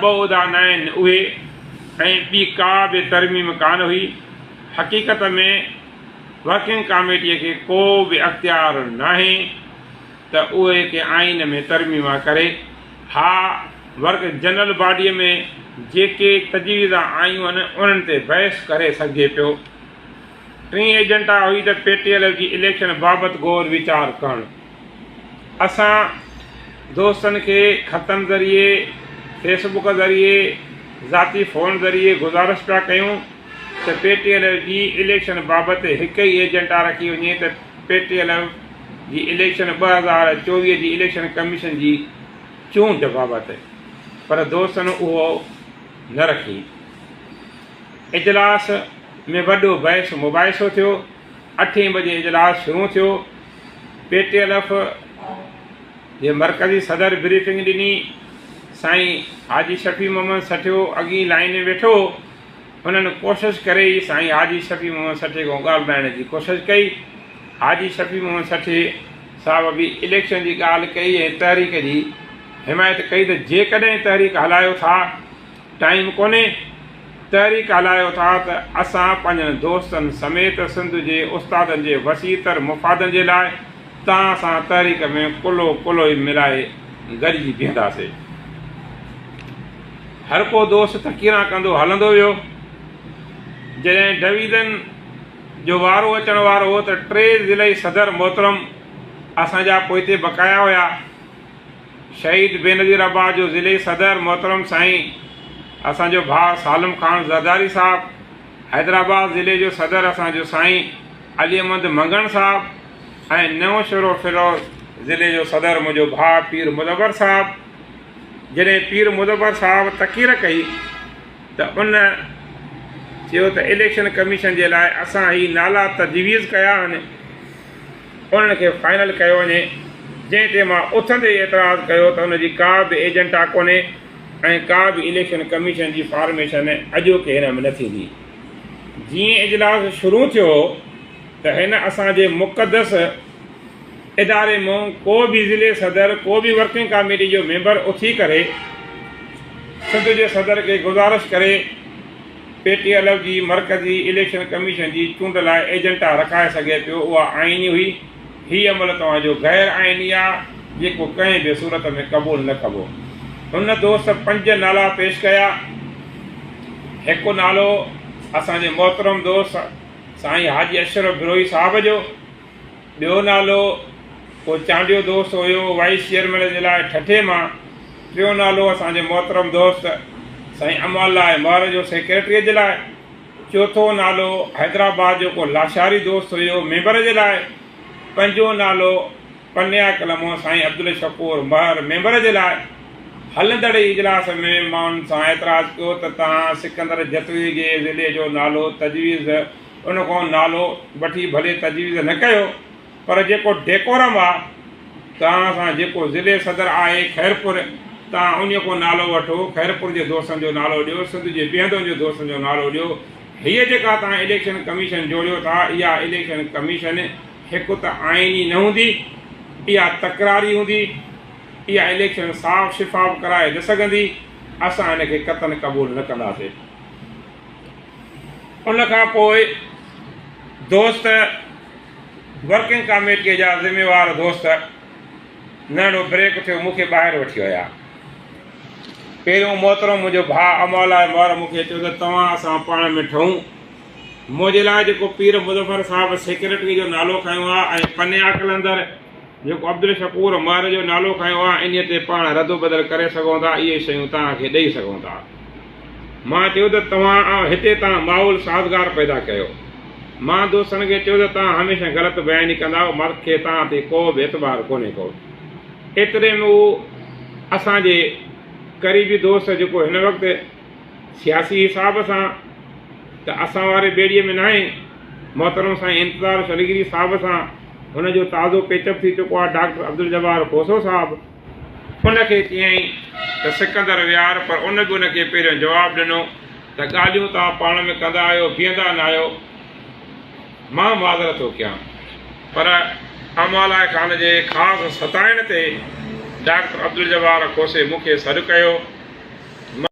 ॿ उहिदा न आहिनि उहे ऐं ॿी का बि तरमीम कान हुई। हक़ीक़त में वर्किंग कमेटीअ खे को बि अख़्तियार नाहे त उहे के आइन में तरमीम करे। हा, वर्क जनरल बॉडीअ में जेके तजवीज़ आयूं आहिनि उन्हनि ते बहस करे सघिजे पियो। टीं एजेंडा हुई त PTL जी इलेक्शन बाबति गौर वीचार करणु। असां दोस्तनि खे ख़तनि ज़रिए, फेसबुक ज़रिए, ज़ाती फ़ोन ज़रिए गुज़ारिश पिया कयूं त PTL जी इलेक्शन बाबति हिकु ई एजेंडा रखी वञे त PTL जी इलेक्शन 2024 जी इलेक्शन कमीशन जी चूंड बाबति, पर दोस्तनि उहो न रखी। इजलास में वॾो बहस मुबाहिसो थियो। 8 बजे इजलास शुरू थियो। PTLF जे मरकज़ी सदर ब्रीफिंग ॾिनी। साईं हाजी शफ़ी मोहम्मद सठियो अॻी लाइन में वेठो। हुननि कोशिशि करे ई साईं हाजी शफ़ी मोहम्मद सठे खां ॻाल्हाइण जी कोशिशि कई। हाजी शफ़ी मोहम्मद सठे साहिब बि इलेक्शन जी ॻाल्हि कई ऐं तहरीक जी हिमायत कई त जेकॾहिं तहरीक हलायो था, टाइम कोन्हे, तहरीक हलायो था त असां पंहिंजनि दोस्तनि समेत सिंध जे उस्तादनि जे वसीतर मुफ़ादनि जे लाइ तव्हां सां तहरीक में कुलो कुलो ई मिलाए गॾिजी बीहंदासीं। हर को दोस्त तकीरा कंदो हलंदो वियो। जॾहिं डिवीज़न जो वारो अचण वारो हो त 3 ज़िले सदर मोहतरम असांजा पोइ हिते बक़ाया हुया। शहीद बेनज़ीराबाद जो ज़िले सदर मोहतरम साईं असांजो भाउ सालिम ख़ान ज़रदारी साहिबु, हैदराबाद ज़िले जो सदर असांजो साईं अली अहमद मंगण साहिबु ऐं नओं शहरो फिरोज़ ज़िले जो सदर मुंहिंजो भाउ पीर मुदबर साहिबु। जॾहिं पीर मुदबर साहिबु तकीर कई त उन चयो त इलेक्शन कमीशन जे लाइ असां ही नाला तजवीज़ कया आहिनि, उन्हनि खे फाइनल कयो वञे। जंहिं ते मां उथंदे एतिराज़ु कयो त उनजी का बि एजेंडा कोन्हे ऐं का बि इलेक्शन कमीशन जी फॉर्मेशन अॼोके हिन में न थींदी। जीअं इजलास शुरू थियो त हिन असांजे मुक़दस इदारे मां को बि ज़िले सदर, को बि वर्किंग कमेटी जो मेंबर उथी करे सिंध जे सदर खे गुज़ारिश करे PTL जी मरकज़ी इलेक्शन कमीशन जी चूंड लाइ एजेंडा रखाए सघे पियो। उहा आइनी हुई। हीअ अमल तव्हांजो गैर आइनी आहे जेको कंहिं बि सूरत में क़बूल न कबो। हुन दोस्त 5 नाला पेश कया। हिकु नालो असांजे मोहतरम दोस्त साईं हाजी अशरफ बिरोही साहिब जो। ॿियो नालो को चांडियो दोस्त हुयो वाइस चेयरमैन जे लाइ ठठे मां। टियों नालो असांजे मोहतरम दोस्त साईं अमाला महर जो सेक्रेटरीअ जे लाइ। चौथो नालो हैदराबाद जो को लाशारी दोस्त हुयो मेंबर जे लाइ। 5हों नालो पन्या कलमो साईं अब्दुल शकूर महर मेंबर जे लाइ। हलंदड़ इजलास में माण्हुनि सां एतिराज़ु कयो त तव्हां सिकंदर जतवी जे ज़िले जो नालो तजवीज़ उन खां नालो वठी भले तजवीज़ न कयो, पर जेको डेकोरम आहे तव्हां सां जेको ज़िले सदर आहे ख़ैरपुर, तव्हां उन को नालो वठो। ख़ैरपुर जे दोस्तनि जो नालो ॾियो, सिंध जे ॿियंदनि जो दोस्तनि जो नालो ॾियो। हीअ जेका तव्हां इलेक्शन कमीशन जोड़ियो था, इहा इलेक्शन कमीशन हिकु त आइनी न हूंदी, इहा तकरारी हूंदी, इहा इलेक्शन साफ़ शिफ़ाफ़ कराए न सघंदी। असां हिन खे क़तन क़बूल न कंदासीं। उन खां पोइ दोस्त वर्किंग कमेटीअ जा ज़िम्मेवार दोस्त नंढो ब्रेक थियो, मूंखे ॿाहिरि वठी विया। पहिरियों मोहतरम मुंहिंजो भाउ अमौला महर मूंखे चयो त तव्हां असां पाण में ठहूं। मुंहिंजे लाइ जेको पीर मुज़फ़र साहिबु सेक्रेटरी जो नालो खयो आहे ऐं पन्या कलंदर जेको अब्दुल शकूर महर जो नालो खयो आहे, इन ते पाण रदो बदल करे सघूं था। इहे शयूं तव्हांखे ॾेई सघूं था। मां चयो त तव्हां हिते तव्हां माहौल साज़गार पैदा कयो। मां दोस्तनि खे चयो त तव्हां हमेशह ग़लति बयानी कंदा, मूंखे तव्हां ते को बि एतबार कोन्हे को। एतिरे में उहो असांजे क़रीबी दोस्त जेको हिन वक़्तु सियासी हिसाब सां त असां वारे ॿेड़ीअ में न आहे, मोहतरम साईं इंतज़ार शरीगिरी साहिब सां हुनजो ताज़ो पेचअप थी चुको आहे डॉक्टर अब्दुल जब्बार खोसो साहिबु। उनखे चयईं त सिकंदर विहार, पर उन बि उनखे पहिरियों जवाबु ॾिनो त ॻाल्हियूं तव्हां पाण में कंदा आहियो, बीहंदा न आहियो। मां माज़रत थो कयां, पर अमाला ख़ान जे ख़ासि सताइण ते डॉक्टर अब्दुल जब्बार खोसे मूंखे सॾु कयो